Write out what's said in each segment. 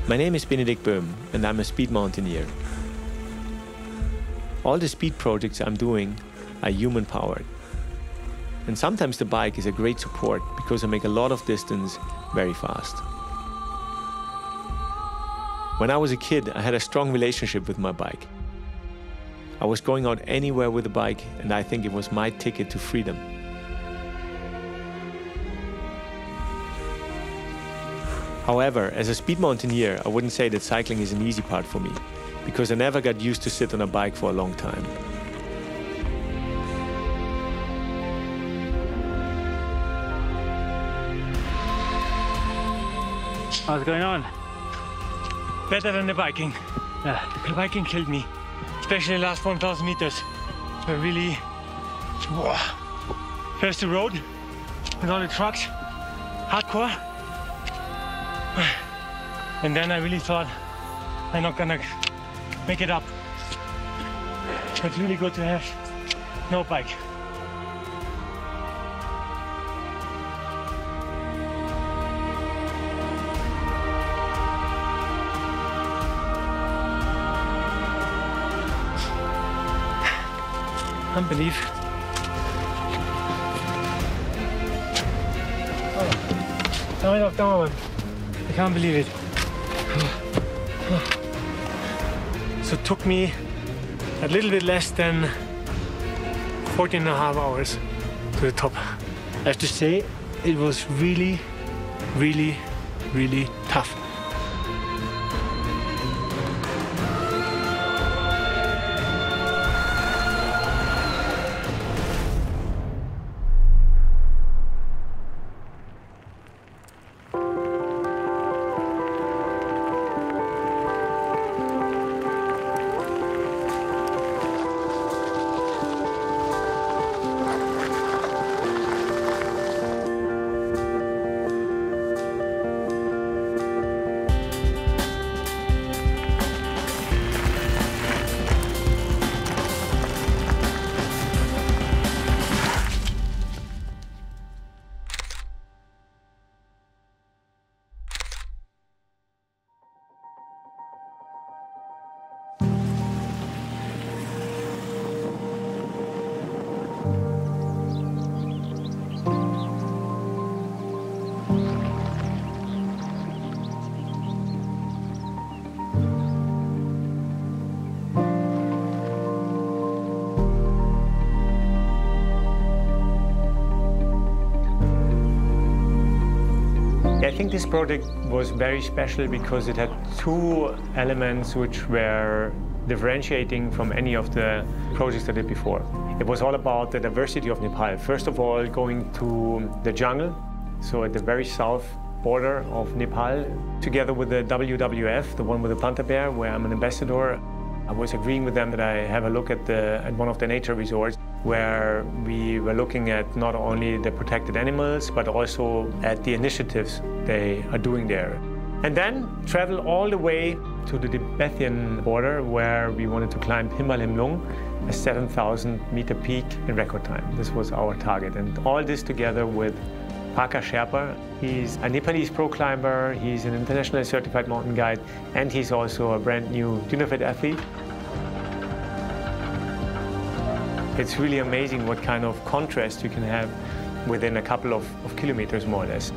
My name is Benedikt Böhm, and I'm a speed mountaineer. All the speed projects I'm doing are human-powered. And sometimes the bike is a great support because I make a lot of distance very fast. When I was a kid, I had a strong relationship with my bike. I was going out anywhere with a bike, and I think it was my ticket to freedom. However, as a speed mountaineer, I wouldn't say that cycling is an easy part for me, because I never got used to sit on a bike for a long time. What's going on? Better than the biking. The biking killed me, especially the last 1,000 meters. So really, first the road with all the trucks, hardcore. And then I really thought I'm not gonna make it up. It's really good to have no bike. Unbelief. Oh, come on. I can't believe it. So it took me a little bit less than 14 and a half hours to the top. I have to say, it was really, really, really tough. I think this project was very special because it had two elements which were differentiating from any of the projects I did before. It was all about the diversity of Nepal. First of all, going to the jungle, so at the very south border of Nepal, together with the WWF, the one with the panther bear, where I'm an ambassador. I was agreeing with them that I have a look at one of the nature resorts where we were looking at not only the protected animals, but also at the initiatives they are doing there. And then travel all the way to the Tibetan border where we wanted to climb Himmalimlung, a 7,000-meter peak in record time. This was our target. And all this together with Paka Sherpa. He's a Nepalese pro climber, he's an internationally certified mountain guide, and he's also a brand new Dynafit athlete. It's really amazing what kind of contrast you can have within a couple of kilometers, more or less.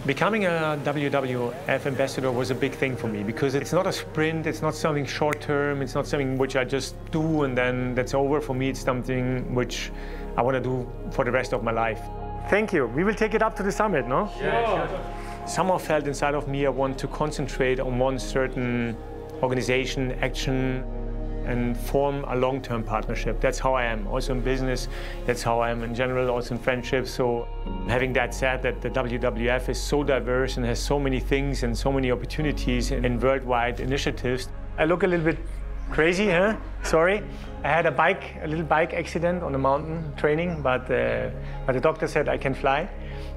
Becoming a WWF ambassador was a big thing for me because it's not a sprint, it's not something short-term, it's not something which I just do and then that's over. For me, it's something which I want to do for the rest of my life. Thank you. We will take it up to the summit, no? Yeah, sure. Somehow felt inside of me I want to concentrate on one certain organization, action, and form a long-term partnership. That's how I am, also in business. That's how I am in general, also in friendships. So having that said, that the WWF is so diverse and has so many things and so many opportunities in worldwide initiatives. I look a little bit crazy, huh? Sorry. I had a little bike accident on the mountain training, but the doctor said I can fly.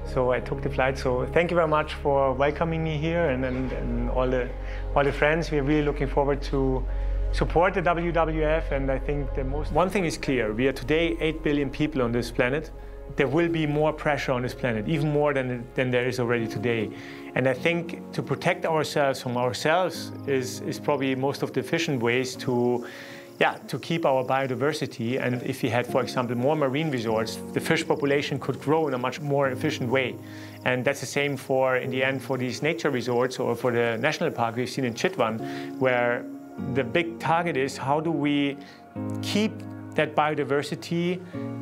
So I took the flight. So thank you very much for welcoming me here and all the friends. We're really looking forward to support the WWF, and I think one thing is clear. We are today 8 billion people on this planet. There will be more pressure on this planet, even more than there is already today. And I think to protect ourselves from ourselves is probably most of the efficient ways to keep our biodiversity. And if we had, for example, more marine resorts, the fish population could grow in a much more efficient way. And that's the same in the end, for these nature resorts or for the national park we've seen in Chitwan, where the big target is how do we keep that biodiversity,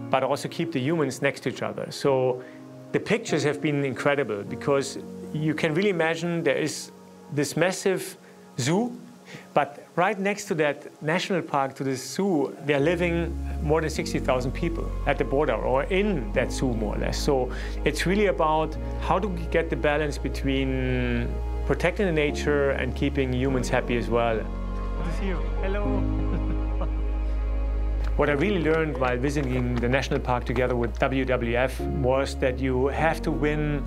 but also keep the humans next to each other. So the pictures have been incredible, because you can really imagine there is this massive zoo, but right next to that national park, to this zoo, they're living more than 60,000 people at the border or in that zoo, more or less. So it's really about how do we get the balance between protecting the nature and keeping humans happy as well. Good to see you. Hello. What I really learned while visiting the national park together with WWF was that you have to win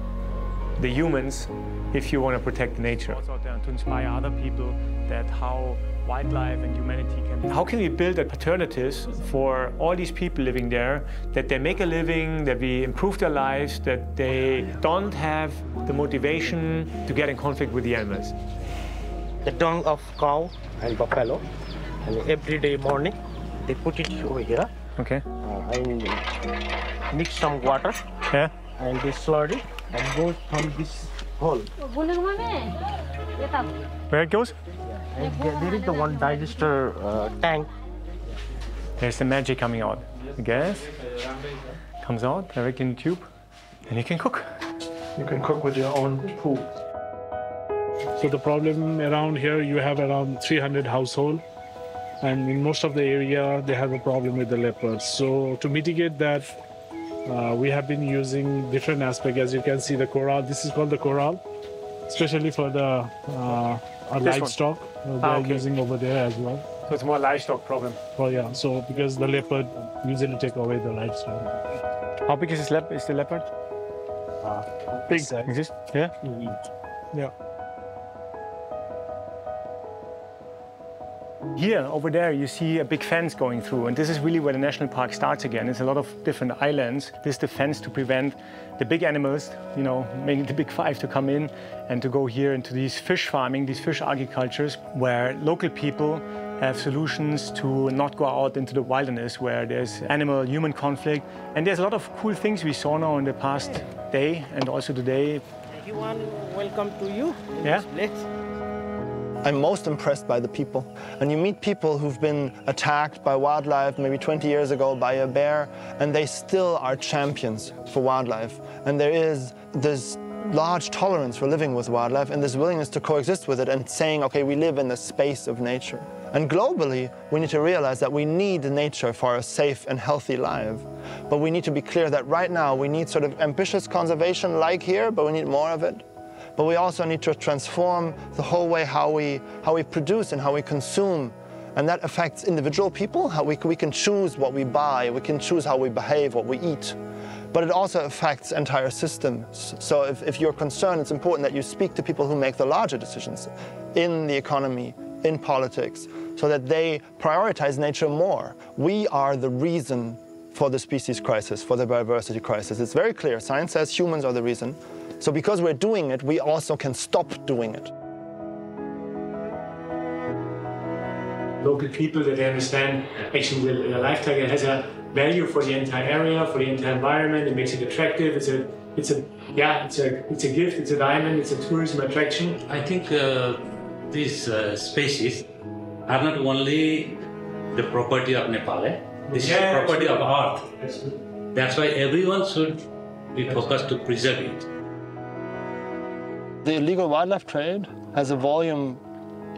the humans if you want to protect nature. Also out there to inspire other people that how wildlife and humanity can... How can we build alternatives for all these people living there, that they make a living, that we improve their lives, that they don't have the motivation to get in conflict with the animals. The dung of cow and buffalo, and every day morning they put it over here. Okay. And mix some water. Yeah. And they slurry it and goes from this hole. Where it goes? And there is the one digester tank. There's the magic coming out. The gas comes out directly in the tube, and you can cook. You can cook with your own poop. So the problem around here, you have around 300 households, and in most of the area, they have a problem with the leopards. So to mitigate that, we have been using different aspects. As you can see, the corral, this is called the corral, especially for the livestock. They're using over there as well. So it's more livestock problem. Oh yeah, so because the leopard usually take away the livestock. How big is the leopard? Big. Is this? Yeah? Yeah. Here, over there, you see a big fence going through, and this is really where the national park starts again. It's a lot of different islands. This is the fence to prevent the big animals, mainly the big five, to come in and to go here into these fish farming, these fish agricultures, where local people have solutions to not go out into the wilderness where there's animal-human conflict. And there's a lot of cool things we saw now in the past day and also today. Everyone, welcome to you in Yeah? this place. I'm most impressed by the people. And you meet people who've been attacked by wildlife maybe 20 years ago by a bear, and they still are champions for wildlife. And there is this large tolerance for living with wildlife and this willingness to coexist with it and saying, okay, we live in the space of nature. And globally, we need to realize that we need nature for a safe and healthy life. But we need to be clear that right now we need sort of ambitious conservation like here, but we need more of it. But we also need to transform the whole way how we produce and how we consume. And that affects individual people, how we can choose what we buy, we can choose how we behave, what we eat. But it also affects entire systems. So if you're concerned, it's important that you speak to people who make the larger decisions in the economy, in politics, so that they prioritize nature more. We are the reason for the species crisis, for the biodiversity crisis. It's very clear. Science says humans are the reason. So because we're doing it, we also can stop doing it. Local people that they understand actually the life tiger has a value for the entire area, for the entire environment. It makes it attractive. It's a gift. It's a diamond. It's a tourism attraction. I think these species are not only the property of Nepal. This is property of Earth. That's why everyone should be focused to preserve it. The illegal wildlife trade has a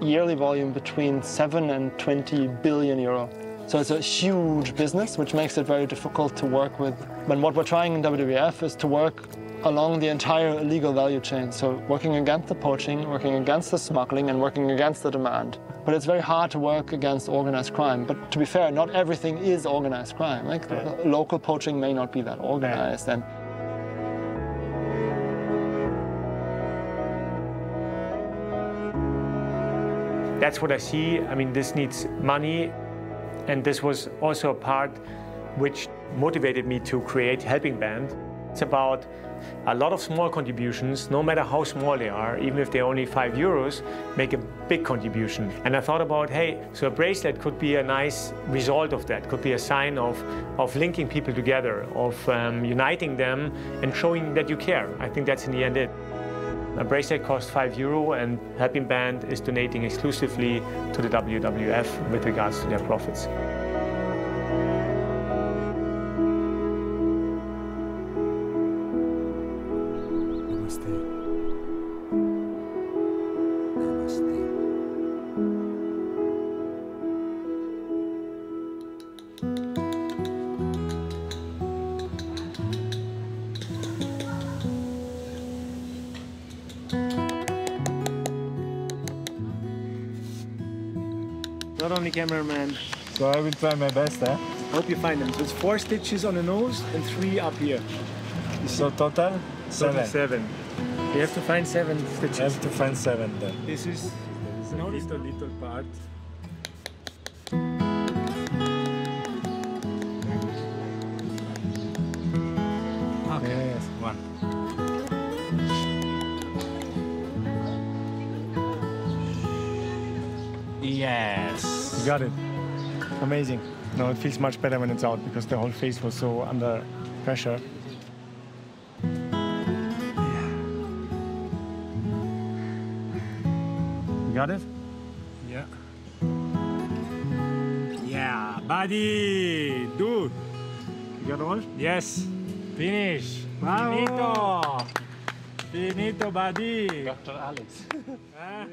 yearly volume between 7 and 20 billion euro. So it's a huge business, which makes it very difficult to work with. And what we're trying in WWF is to work along the entire illegal value chain. So working against the poaching, working against the smuggling, and working against the demand. But it's very hard to work against organized crime. But to be fair, not everything is organized crime. Like local poaching may not be that organized. And That's what I see. I mean, this needs money, and this was also a part which motivated me to create Helping Band. It's about a lot of small contributions, no matter how small they are, even if they're only €5, make a big contribution. And I thought about, hey, so a bracelet could be a nice result of that, could be a sign of linking people together, of uniting them and showing that you care. I think that's in the end it. A bracelet costs €5 and Helping Band is donating exclusively to the WWF with regards to their profits. Not only cameraman. So I will try my best, eh? Hope you find them. So it's 4 stitches on the nose and 3 up here. So total? 7. 7. You have to find 7 stitches. I have to find 7 then. This is, Notice the little part. Okay. Yes, 1. Yes. You got it. Amazing. No, it feels much better when it's out because the whole face was so under pressure. You got it? Yeah. Yeah, buddy, dude. You got all? Yes. Finish. Finito. Finito, buddy. Dr. Alex. Huh?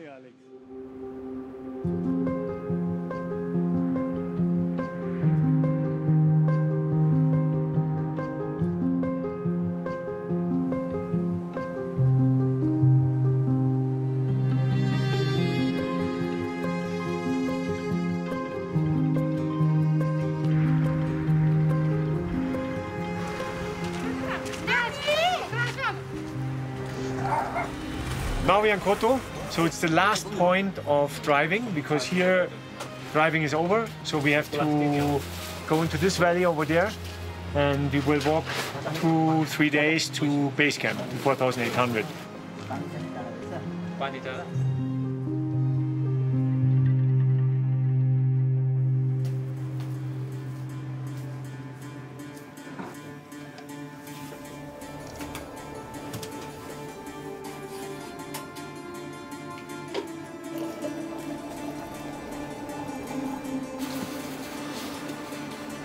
Now we're in Koto, so it's the last point of driving because here driving is over. So we have to go into this valley over there and we will walk 2-3 days to base camp, to 4,800.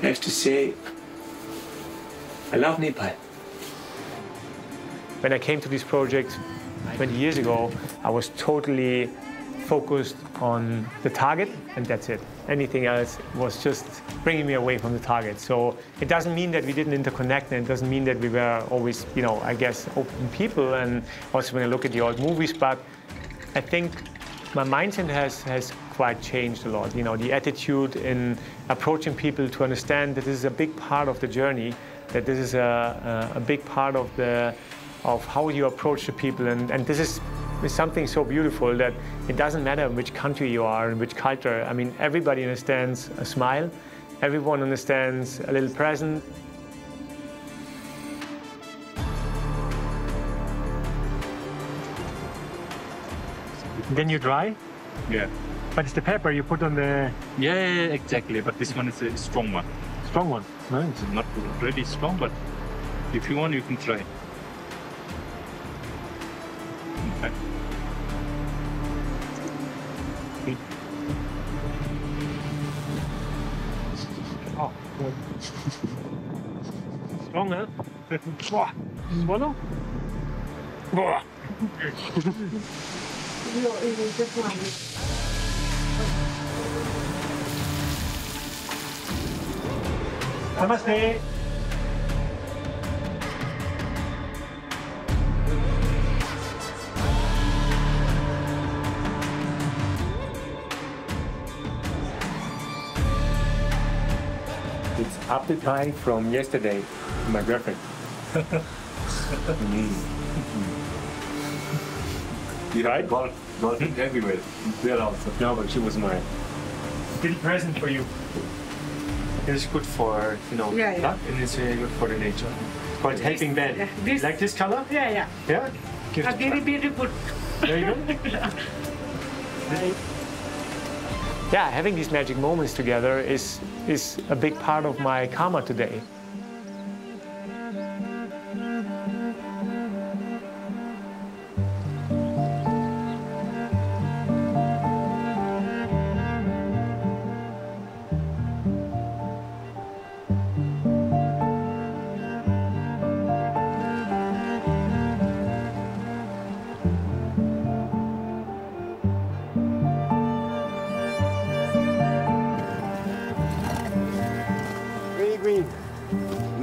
I have to say, I love Nepal. When I came to this project 20 years ago, I was totally focused on the target and that's it. Anything else was just bringing me away from the target. So it doesn't mean that we didn't interconnect and it doesn't mean that we were always, you know, I guess, open people and also when I look at the old movies, but I think my mindset has quite changed a lot. You know, the attitude in approaching people to understand that this is a big part of the journey, that this is a big part of how you approach the people, and this is something so beautiful that it doesn't matter in which country you are, in which culture. I mean, everybody understands a smile, everyone understands a little present. Then you dry? Yeah. But it's the pepper you put on the... Yeah, exactly. But this one is a strong one. Strong one. Nice. It's not really strong, but if you want, you can try. Okay. Oh, good. Strong, huh? Swallow? Namaste. It's appetite from yesterday, my girlfriend. You Right? got everywhere. There also. No, but she was mine. Little present for you. It's good for, luck, and it's very good for the nature. It's called Helping Band. Yeah, this- Like this color? Yeah. Yeah? Give it a Very try. beautiful. There you go. Yeah, having these magic moments together is a big part of my karma today.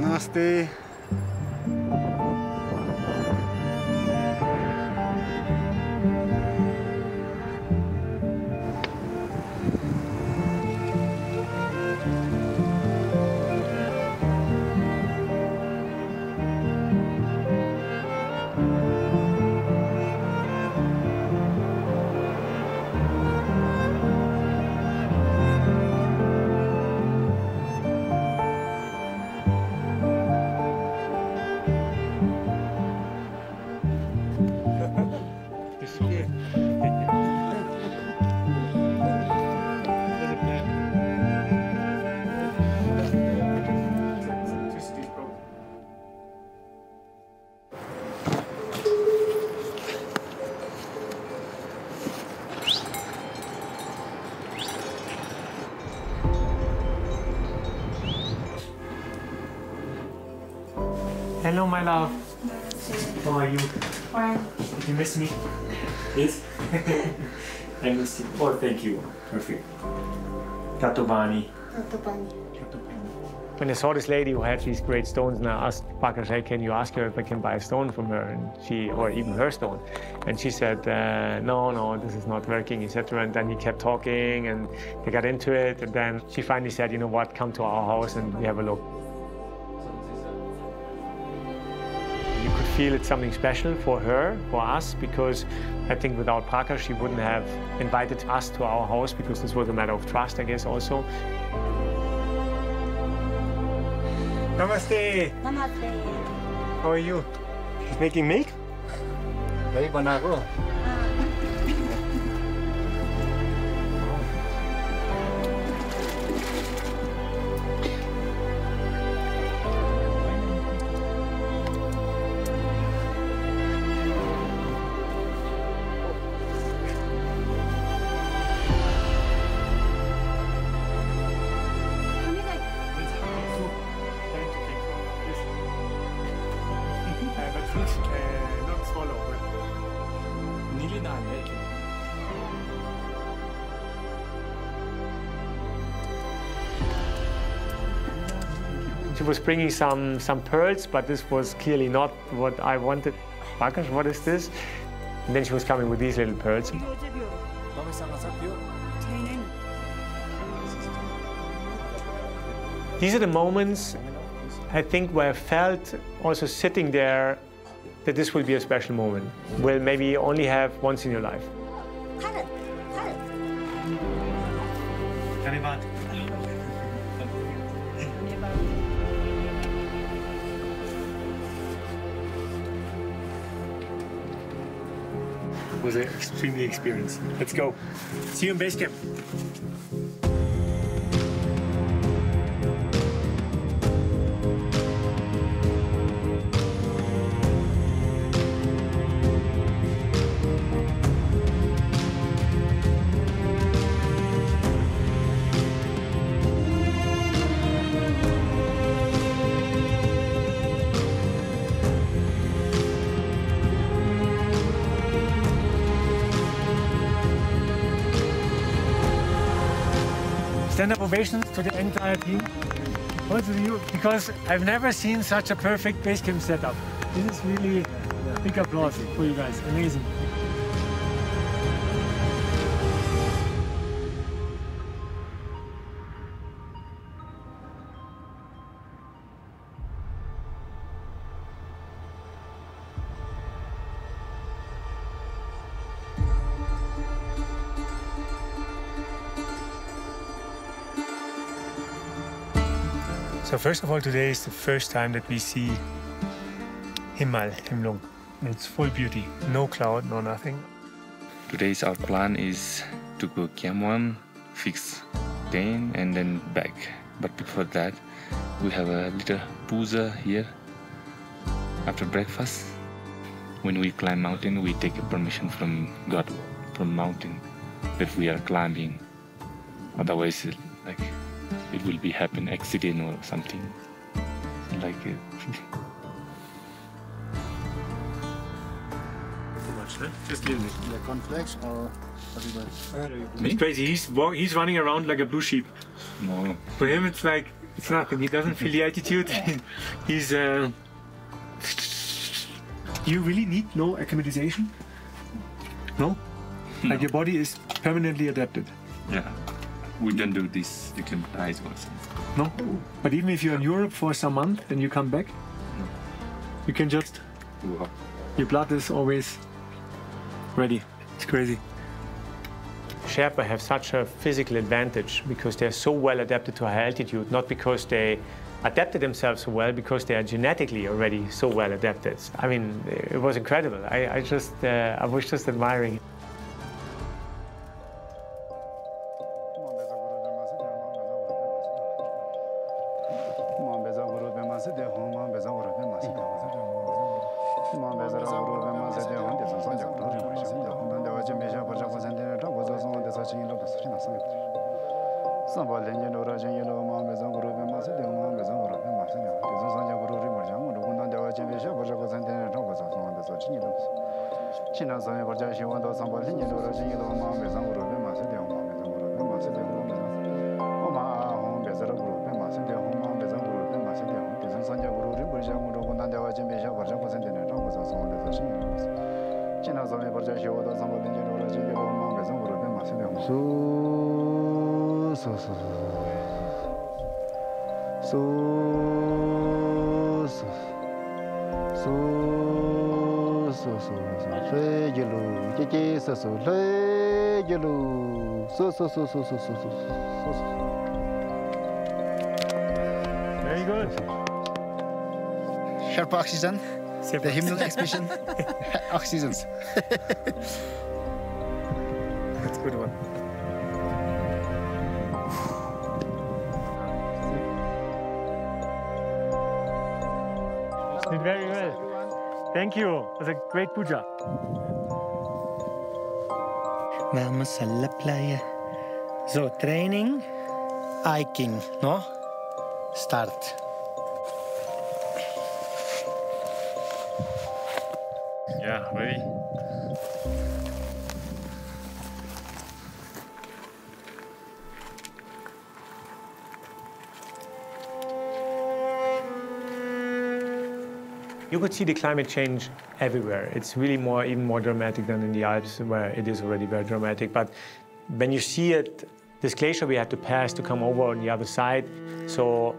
Namaste. Hello, my love. How are you? Fine. Did you miss me? Yes? I missed you. Oh, thank you. Perfect. Katovani. When I saw this lady who had these great stones, and I asked Parker, hey, can you ask her if I can buy a stone from her, and she, or even her stone, and she said, no, this is not working, etc. And then he kept talking, and they got into it, and then she finally said, you know what, come to our house and we have a look. You could feel it's something special for her, for us, because I think without Parker, she wouldn't have invited us to our house, because this was a matter of trust, I guess, also. Namaste. Namaste. How are you? Making milk? Very banana. Not swallow, but she was bringing some pearls, but this was clearly not what I wanted. Bakash, what is this? And then she was coming with these little pearls. These are the moments, I think, where I felt also sitting there that this will be a special moment. Will maybe only have once in your life. It was an extremely experience. Let's go. See you in base camp. Stand-up ovations to the entire team. Also to you, because I've never seen such a perfect base camp setup. This is really big applause for you guys. Amazing. So first of all, today is the first time that we see Himlung. It's full beauty, no cloud, no nothing. Today's our plan is to go Kiamwan, fix Dane, and then back. But before that, we have a little puja here after breakfast. When we climb mountain, we take a permission from God, from mountain, that we are climbing. Otherwise, it will be happen accident or something like it. Just a little bit. The cornflakes or what is It's crazy. He's running around like a blue sheep. No. For him, it's like it's nothing. He doesn't feel the altitude. He's. You really need no acclimatization. No? Like your body is permanently adapted. Yeah. We don't do this acclimatize or something. No? But even if you're in Europe for some month and you come back, you can just. Wow. Your blood is always ready. It's crazy. Sherpa have such a physical advantage because they're so well adapted to high altitude, not because they adapted themselves so well, because they are genetically already so well adapted. I mean, it was incredible. I was just admiring. Very good. Sherpa oxygen. The Himlung expedition. Oxygens. That's a good one. Did very well. Thank you. It was a great puja. Vamos a la playa. So, training, hiking, no? Start. Yeah, ready? You could see the climate change everywhere. It's really even more dramatic than in the Alps, where it is already very dramatic. But when you see it, this glacier we had to pass to come over on the other side, so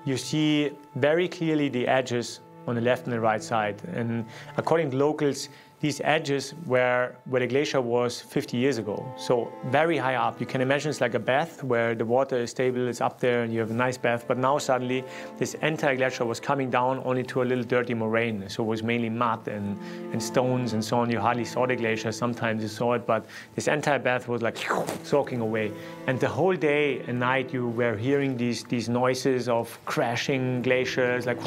you see very clearly the edges on the left and the right side. And according to locals, these edges were where the glacier was 50 years ago. So very high up. You can imagine it's like a bath where the water is stable, it's up there and you have a nice bath. But now suddenly this entire glacier was coming down only to a little dirty moraine. So it was mainly mud and stones and so on. You hardly saw the glacier. Sometimes you saw it, but this entire bath was like soaking away. And the whole day and night you were hearing these noises of crashing glaciers, like,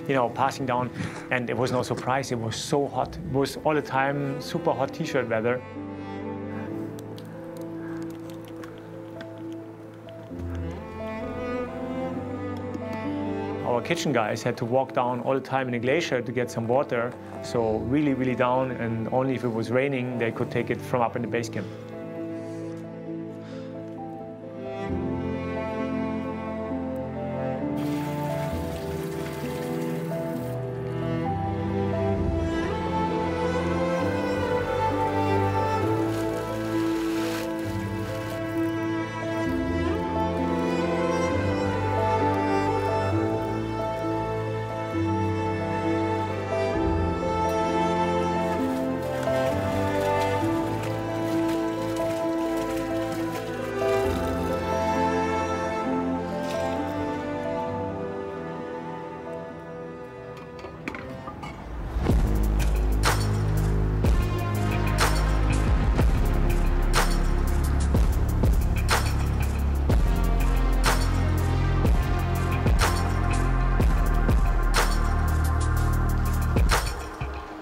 you know, passing down. And it was no surprise, it was so hot. It was all the time super hot t-shirt weather. Our kitchen guys had to walk down all the time in the glacier to get some water. So really, really down, and only if it was raining, they could take it from up in the base camp.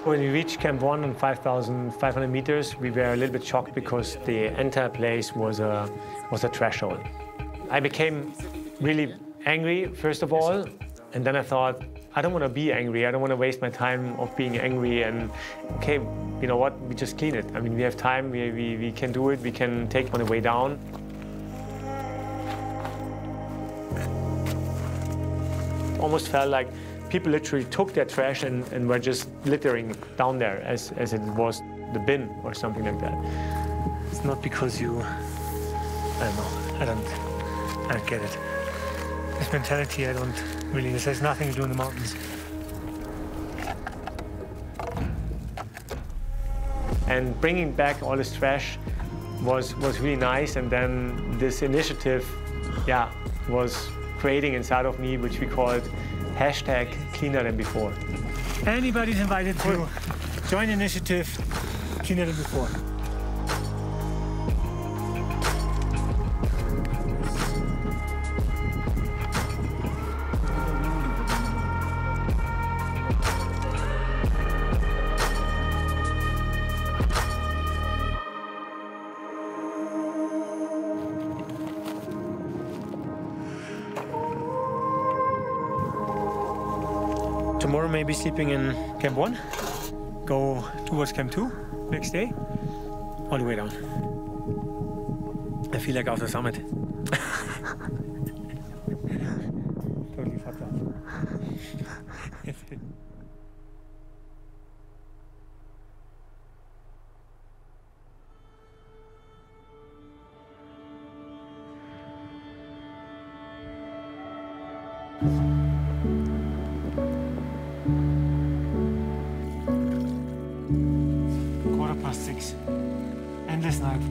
When we reached Camp 1 on 5,500 meters, we were a little bit shocked because the entire place was a trash hole. I became really angry, first of all, and then I thought, I don't want to be angry. I don't want to waste my time of being angry. And okay, you know what? We just clean it. I mean, we have time. We can do it. We can take it on the way down. Almost felt like people literally took their trash and were just littering down there as it was the bin or something like that. It's not because you, I don't know, I don't get it. This mentality, I don't really, this has nothing to do in the mountains. And bringing back all this trash was really nice, and then this initiative, yeah, was creating inside of me, which we called #CleanerThanBefore. Anybody's invited to join the initiative Cleaner Than Before. Tomorrow maybe sleeping in Camp 1, go towards Camp 2 next day, all the way down. I feel like after summit. Totally fucked up. +6. Endless night.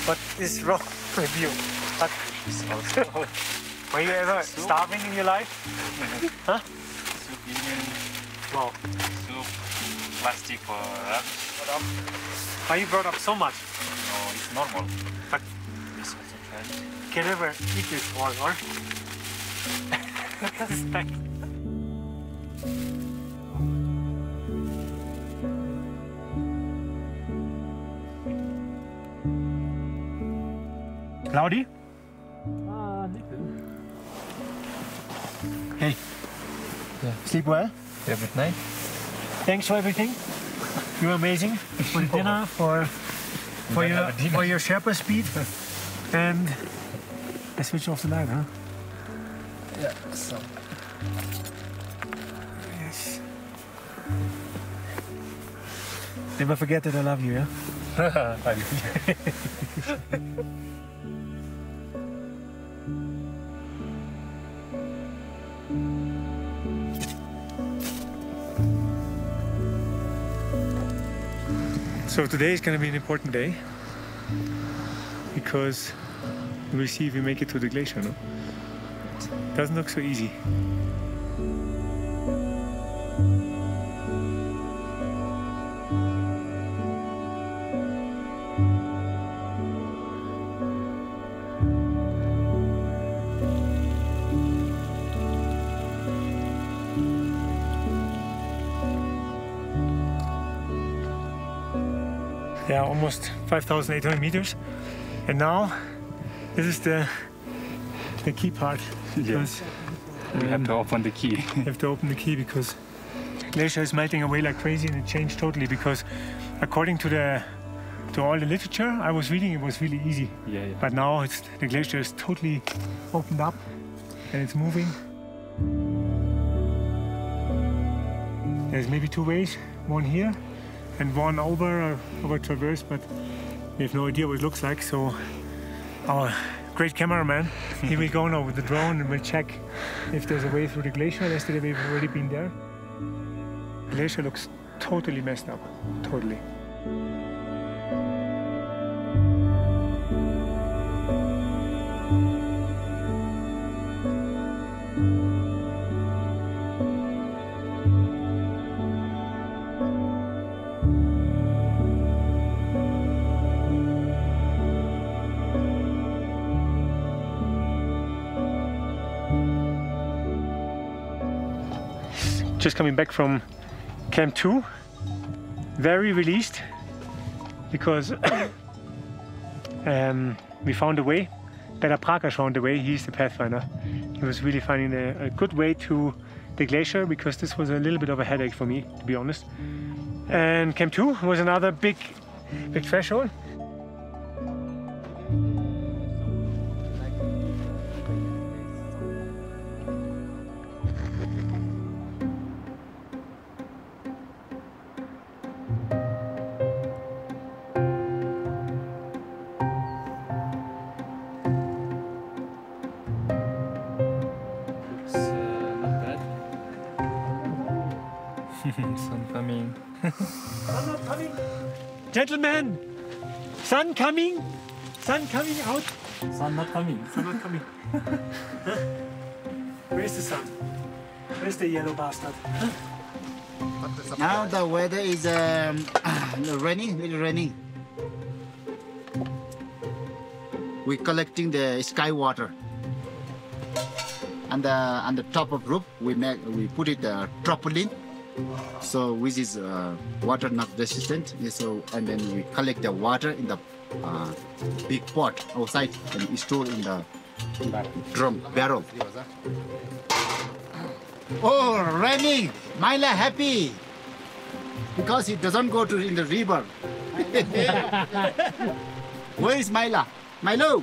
What is wrong with you? Were you ever starving in your life? Huh? Soup, Indian Wow. soup, plastic for rubbish. Why you brought up so much? No, it's normal. But This also trash. can never eat this all, or? That's nice. Cloudy? Hey. Yeah. Sleep well? Yeah, good night. Thanks for everything. You're amazing. For the dinner, for your Sherpa speed. And I switch off the light, huh? Yeah, so. Yes. Never forget that I love you, yeah? So today is going to be an important day because we'll see if we make it to the glacier, no? Doesn't look so easy. Yeah, almost 5,800 meters. And now, this is the key part. Because We have to open the key. you have to open the key because glacier is melting away like crazy, and it changed totally because according to all the literature I was reading, it was really easy. Yeah. But now the glacier is totally opened up and it's moving. There's maybe two ways, one here and one over traverse, but we have no idea what it looks like. So our great cameraman, he will go now with the drone and we'll check if there's a way through the glacier. Yesterday we've already been there. The glacier looks totally messed up, totally. just coming back from Camp 2, very released because we found a way. Peter Prakash found a way. He's the pathfinder. He was really finding a good way to the glacier because this was a little bit of a headache for me, to be honest. And Camp 2 was another big threshold. Sun coming. Sun not coming. Gentlemen, sun coming. Sun coming out. Sun not coming. Sun not coming. Where's the sun? Where's the yellow bastard? Now the weather is raining, really raining. We're collecting the sky water. And on the top of roof, we put it trampoline. So which is water not resistant. So and then we collect the water in the big pot outside and store in the drum barrel. Oh, raining! Myla happy because it doesn't go to in the river. Where is Myla? Milo.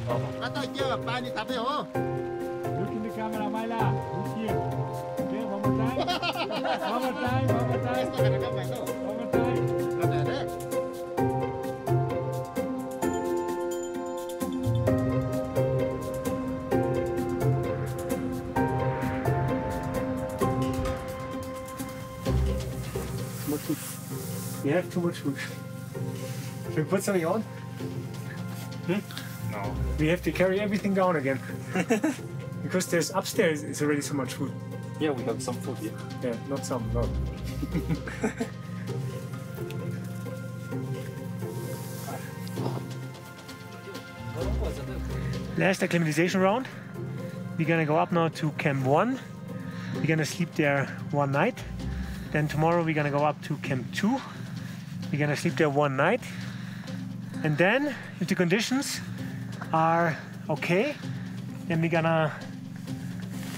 Look in the camera, Myla. Look here. Okay, one more time. One more time. One more time. One more time. We have too much food. Should we put something on? No. We have to carry everything down again. Because there's upstairs is already so much food. Yeah, we have some food here. Yeah, not some, no. Last acclimatization round. We're gonna go up now to Camp 1. We're gonna sleep there one night. Then tomorrow we're gonna go up to Camp 2. We're gonna sleep there one night. And then, if the conditions are okay, then we're gonna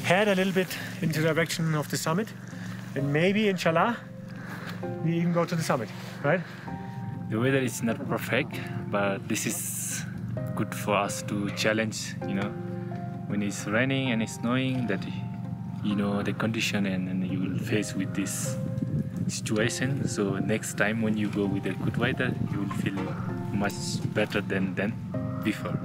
head a little bit into the direction of the summit. And maybe, inshallah, we even go to the summit, right? The weather is not perfect, but this is good for us to challenge, you know, when it's raining and it's snowing, that you know the condition and you will face with this situation. So next time when you go with a good weather, you will feel much better than before.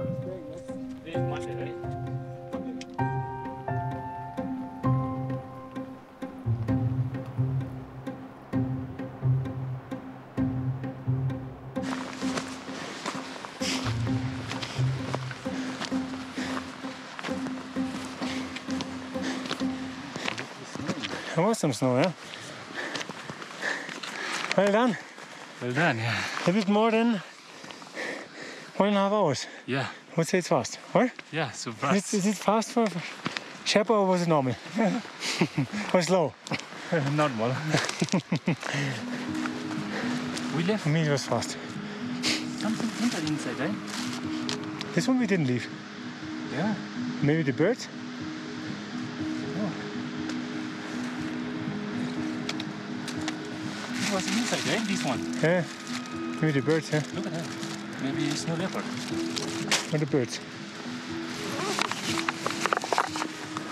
There was some snow, yeah? Well done. Well done, yeah. A bit more than 1.5 hours. Yeah. I would say it's fast, or? Yeah, so fast. Is it fast for Sherpa or was it normal? Or slow? Normal. We left. For me it was fast. Something inside, right? This one we didn't leave. Yeah. Maybe the birds? It was inside, right? This one. Yeah. Maybe the birds, yeah. Look at that. Maybe it's no leopard. Or the birds.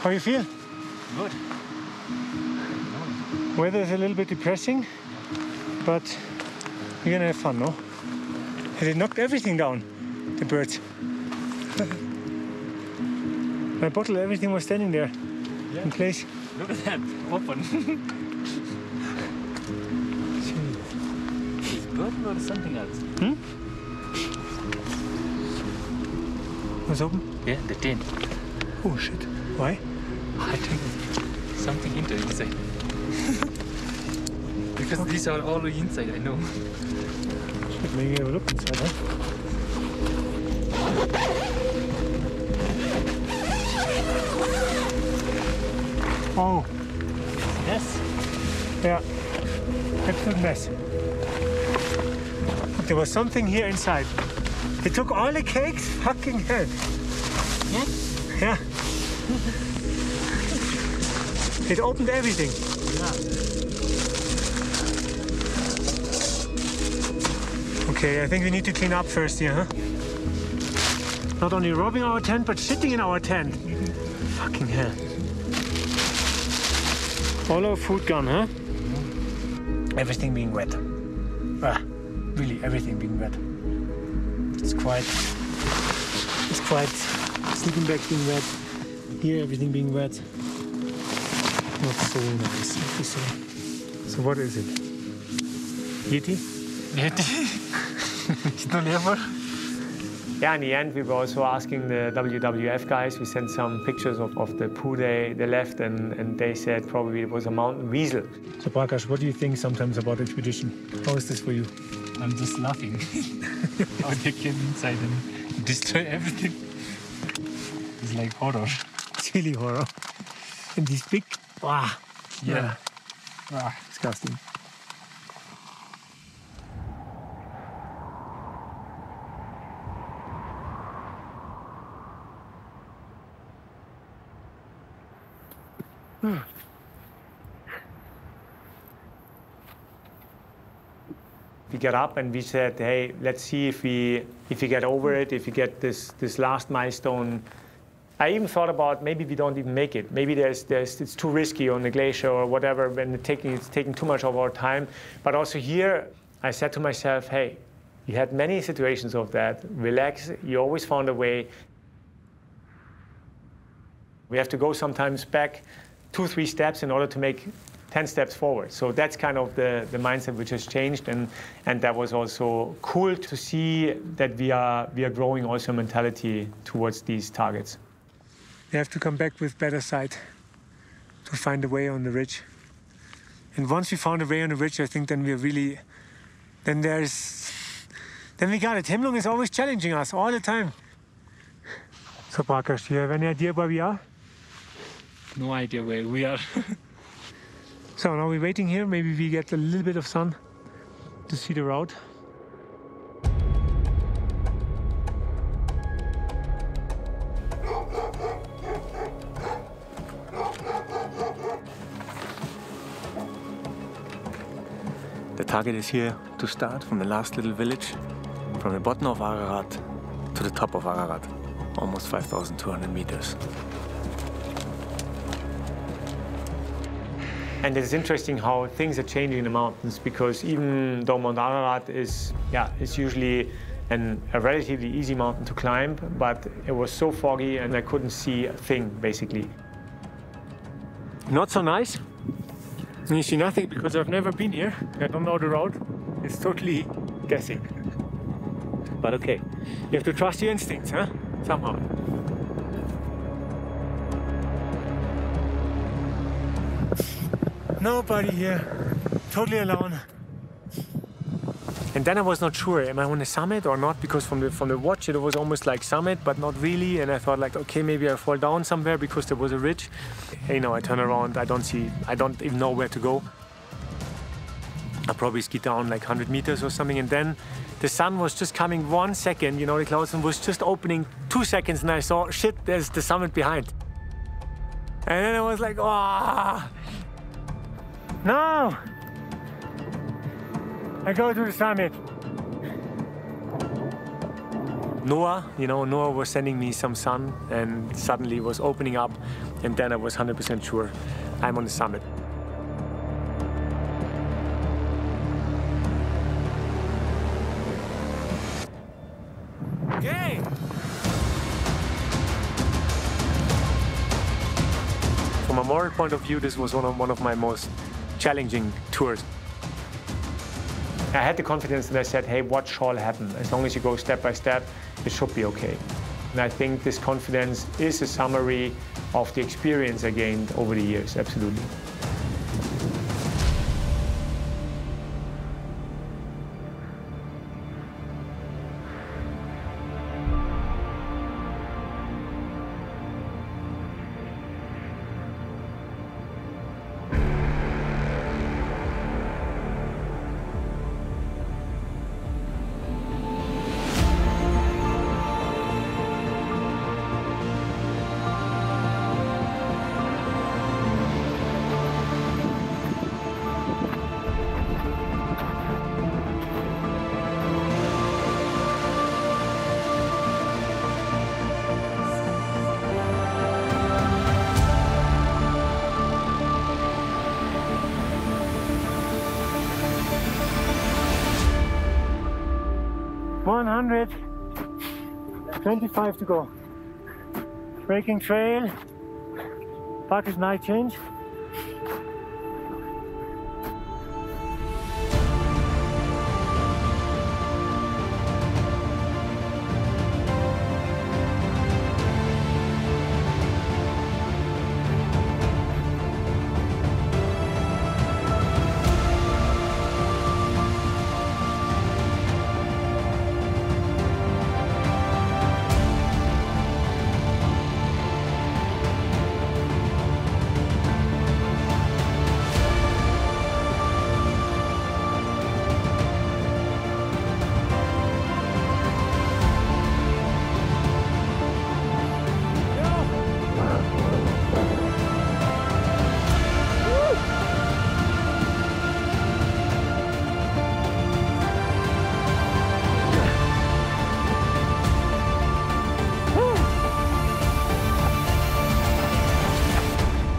How you feel? Good. Weather is a little bit depressing, but we're gonna have fun, no? And it knocked everything down, the birds. My bottle, everything was standing there in place. Look at that. Open. It's good or something else? Hmm? Was open? Yeah, the tin. Oh shit. Why? I think something inside. Because these are all inside, I know. Should maybe have a look inside, huh? Oh, Yes. Yeah. Absolute mess. There was something here inside. They took all the cakes? Fucking hell. Yeah? Yeah. It opened everything. Yeah. Okay, I think we need to clean up first here, huh? Not only robbing our tent, but shitting in our tent. Fucking hell. All our food gone, huh? Everything being wet. Ah, really, everything being wet. It's quite sleeping bag being wet. Here, everything being wet. Not so nice, have to say. So what is it? Yeti? Yeti? It's not ever. Yeah, in the end, we were also asking the WWF guys. We sent some pictures of the poo they left, and they said probably it was a mountain weasel. So, Prakash, what do you think sometimes about expedition? How is this for you? I'm just laughing. How they came inside and destroy everything. It's like horror. It's really horror. And these big, Yeah. disgusting. We got up and we said, hey, let's see if we get over it, if we get this last milestone. I even thought about maybe we don't even make it. Maybe it's too risky on the glacier or whatever, when it's taking too much of our time. But also here, I said to myself, hey, you had many situations of that. Relax, you always found a way. We have to go sometimes back 2-3 steps in order to make 10 steps forward. So that's kind of the mindset which has changed, and that was also cool to see that we are growing also mentality towards these targets. We have to come back with better sight to find a way on the ridge. And once we found a way on the ridge, I think then we got it. Himlung is always challenging us all the time. So Prakash, do you have any idea where we are? No idea where we are. So now we're waiting here. Maybe we get a little bit of sun to see the route. The target is here to start from the last little village, from the bottom of Ararat to the top of Ararat, almost 5,200 meters. And it's interesting how things are changing in the mountains, because even though Mount Ararat is usually a relatively easy mountain to climb, but it was so foggy and I couldn't see a thing, basically. Not so nice. You see nothing because I've never been here. I don't know the road. It's totally guessing. But okay, you have to trust your instincts, huh? Somehow. Nobody here, totally alone. And then I was not sure, am I on the summit or not? Because from the watch it was almost like summit, but not really. And I thought like, okay, maybe I fall down somewhere because there was a ridge. Hey, no, I turn around, I don't even know where to go. I probably ski down like 100 meters or something. And then the sun was just coming 1 second, you know, the clouds was just opening 2 seconds and I saw, shit, there's the summit behind. And then I was like, oh, no! I go to the summit. Noah was sending me some sun and suddenly it was opening up, and then I was 100% sure I'm on the summit. Okay. From a moral point of view, this was one of my most challenging tours. I had the confidence that I said, hey, what shall happen? As long as you go step by step, it should be okay. And I think this confidence is a summary of the experience I gained over the years, absolutely. 125 to go. Breaking trail. Parker's night change.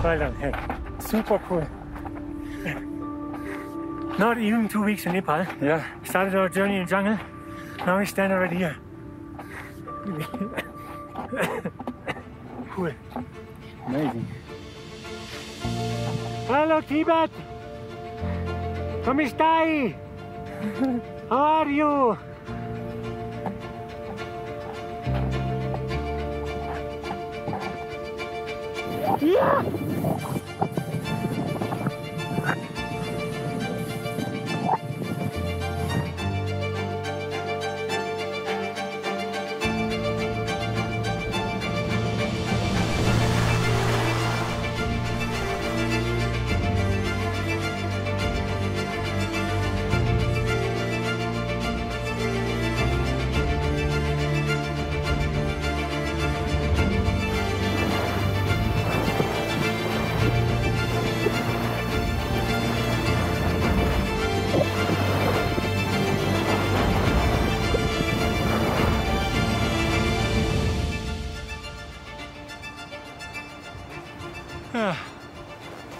Well done, hey, super cool. Not even 2 weeks in Nepal. Yeah. Started our journey in jungle. Now we stand already here. Cool. Amazing. Hello Tibet! Come stai? How are you? Yeah!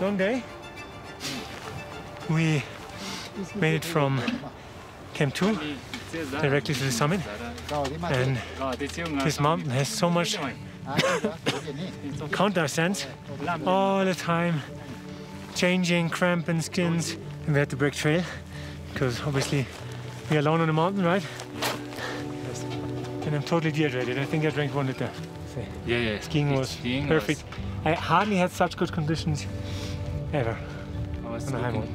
Long day. We made it from Camp 2 directly to the summit, and this mountain has so much counter sense all the time, changing, cramping skins, and we had to break trail because obviously we're alone on the mountain, right? And I'm totally dehydrated. I think I drank 1 liter. Yeah. Skiing was perfect. I hardly had such good conditions ever on a high mountain.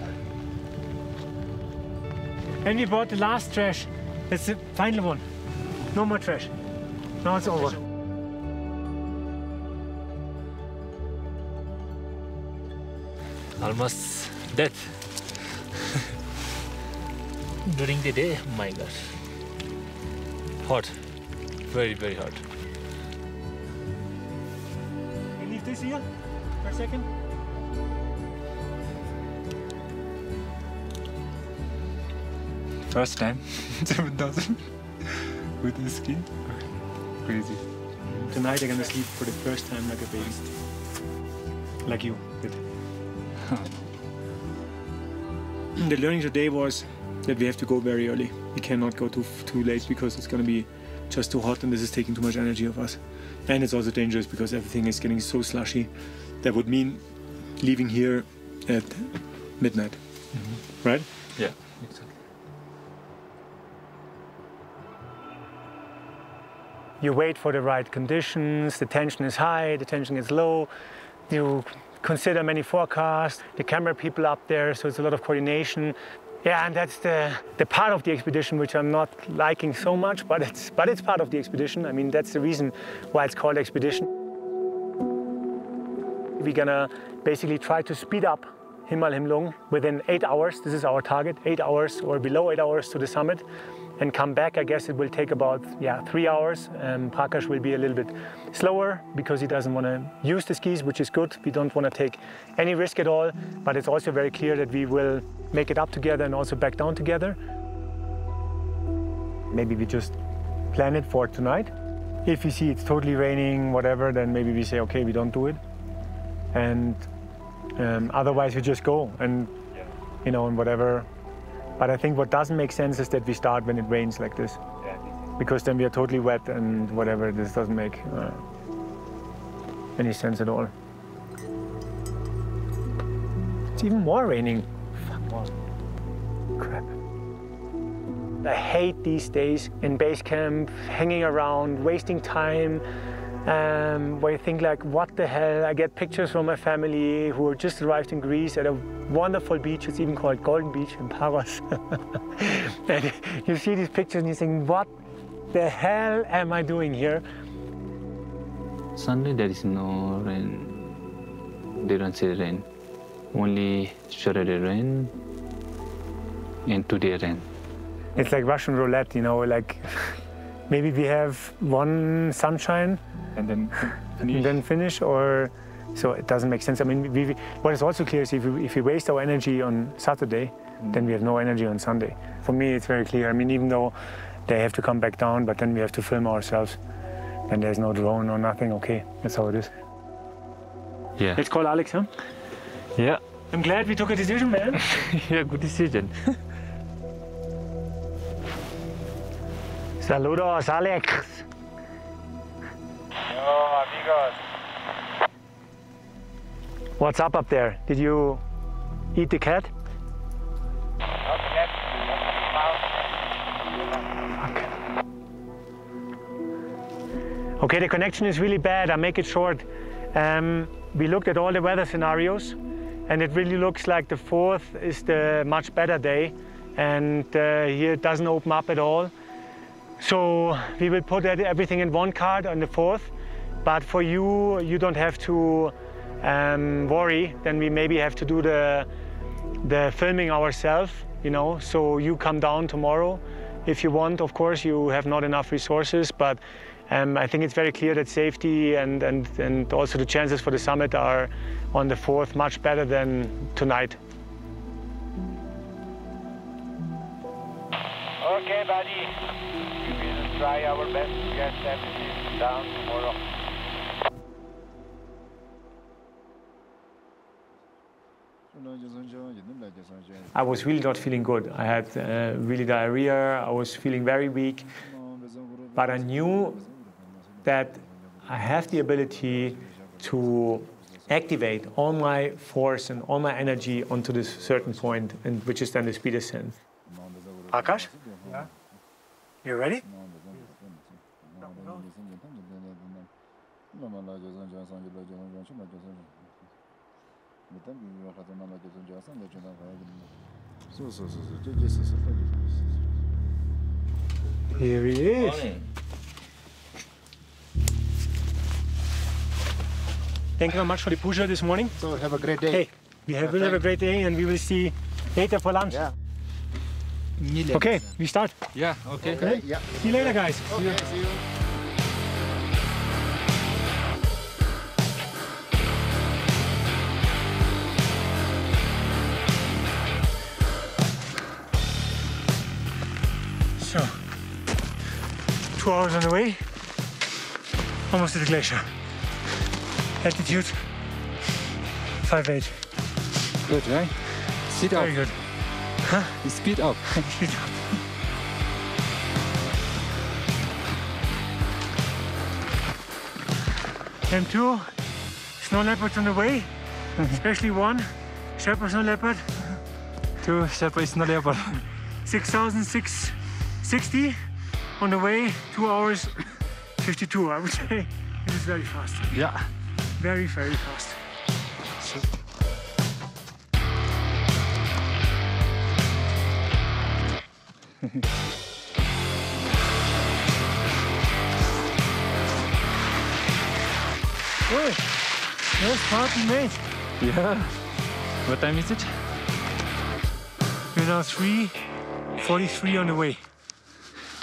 And we bought the last trash. That's the final one. No more trash. Now it's over. Almost dead. During the day, my God. Hot. Very, very hot. Leave this here for a second. First time, 7,000 with the ski. Crazy. Tonight I'm gonna sleep for the first time like a baby. Like you did. The learning today was that we have to go very early. We cannot go too late because it's gonna be just too hot and this is taking too much energy of us. And it's also dangerous because everything is getting so slushy. That would mean leaving here at midnight, right? Yeah, exactly. You wait for the right conditions, the tension is high, the tension is low. You consider many forecasts, the camera people up there, so it's a lot of coordination. Yeah, and that's the part of the expedition which I'm not liking so much, but it's part of the expedition. I mean, that's the reason why it's called expedition. We're gonna basically try to speed up Himal Himlung within 8 hours. This is our target, 8 hours or below 8 hours to the summit. And come back, I guess it will take about 3 hours. Prakash will be a little bit slower because he doesn't want to use the skis, which is good. We don't want to take any risk at all, but it's also very clear that we will make it up together and also back down together. Maybe we just plan it for tonight. If we see it's totally raining, whatever, then maybe we say, okay, we don't do it. And otherwise we just go and, you know, and whatever But I think what doesn't make sense is that we start when it rains like this. Because then we are totally wet and whatever, this doesn't make any sense at all. It's even more raining. Fuck. Crap. I hate these days in base camp, hanging around, wasting time, where you think like, what the hell? I get pictures from my family who just arrived in Greece at a wonderful beach. It's even called Golden Beach in Paros. And you see these pictures and you think, what the hell am I doing here? Sunday there is no rain. They don't say rain. Only Saturday rain and today rain. It's like Russian roulette, you know, like maybe we have one sunshine and then finish, or so it doesn't make sense. I mean, what is also clear is if we waste our energy on Saturday, then we have no energy on Sunday. For me, it's very clear. I mean, even though they have to come back down, but then we have to film ourselves. And there's no drone or nothing. Okay, that's how it is. Yeah. Let's call Alex, huh? Yeah. I'm glad we took a decision, man. Yeah, good decision. Saludos, Alex. Yo, amigos. What's up there? Did you eat the cat? Okay, the connection is really bad. I'll make it short. We looked at all the weather scenarios, and it really looks like the 4th is the much better day, and here it doesn't open up at all. So we will put everything in one card on the 4th, but for you, you don't have to worry. Then we maybe have to do the filming ourselves, you know, so you come down tomorrow if you want. Of course, you have not enough resources, but I think it's very clear that safety and also the chances for the summit are on the 4th much better than tonight. Okay, buddy. We will try our best to get everything down tomorrow. I was really not feeling good. I had really diarrhea. I was feeling very weak, but I knew that I have the ability to activate all my force and all my energy onto this certain point, and which is then the speed ascent. Akash? Yeah. You ready? Here he is. Thank you very much for the pusher this morning. So have a great day. Hey, we'll have a great day, and we will see later for lunch. Yeah. Okay, we start. Yeah, okay. Okay, yeah. See you later, guys. Okay, see you. So, 2 hours on the way, almost to the glacier. Altitude 5.8. Good, right? Speed up. Very good. Huh? Speed up. Speed up. M2, snow leopards on the way, especially one, Sherpa snow leopard. 2 Sherpa snow leopard. 6,660 on the way, 2 hours 52, I would say. It is very fast. Yeah. Very, very fast. Good. First party made. Yeah. What time is it? We're now 3:43 on the way.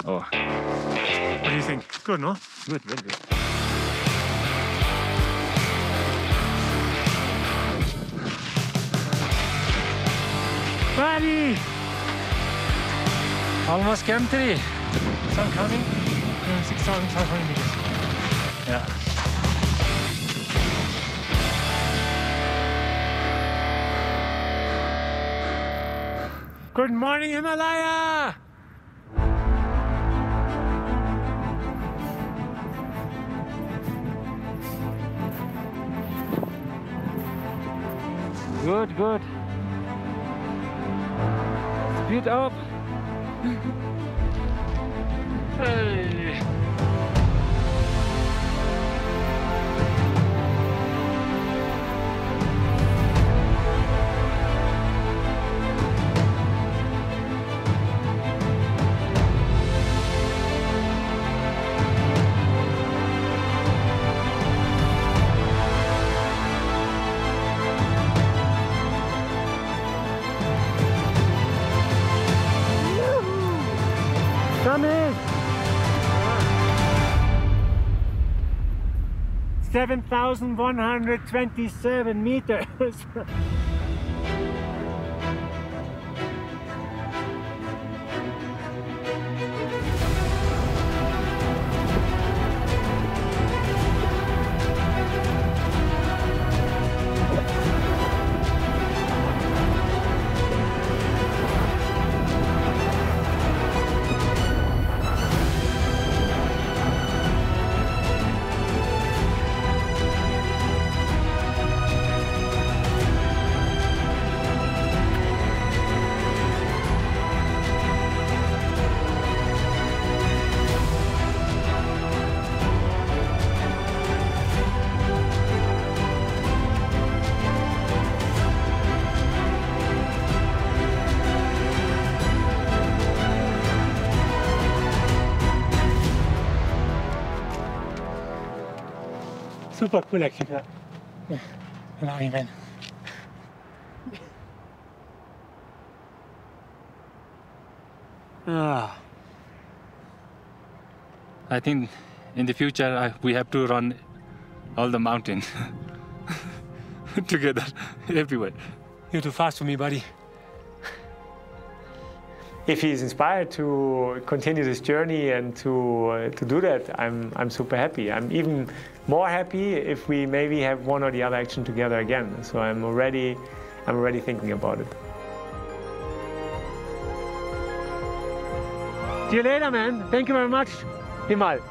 Oh. What do you think? Good, no? Good, very good. Buddy! Almost camp 3. Sun coming. 6,500 meters. Yeah. Good morning, Himalaya! Good, good. Speed up. Hey. Come in. 7,127 meters. Super cool actually. Allowing, man. I think in the future we have to run all the mountains together everywhere. You're too fast for me, buddy. If he's inspired to continue this journey and to do that, I'm super happy. I'm even more happy if we maybe have one or the other action together again. So I'm already thinking about it. See you later, man. Thank you very much, Himal.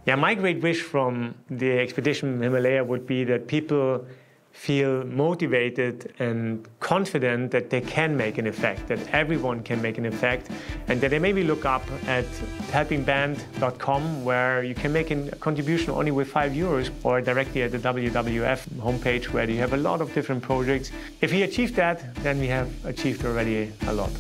Yeah, my great wish from the expedition Himalaya would be that people feel motivated and confident that they can make an effect, that everyone can make an effect, and that they maybe look up at helpingband.com, where you can make a contribution only with €5, or directly at the WWF homepage, where you have a lot of different projects. If we achieve that, then we have achieved already a lot.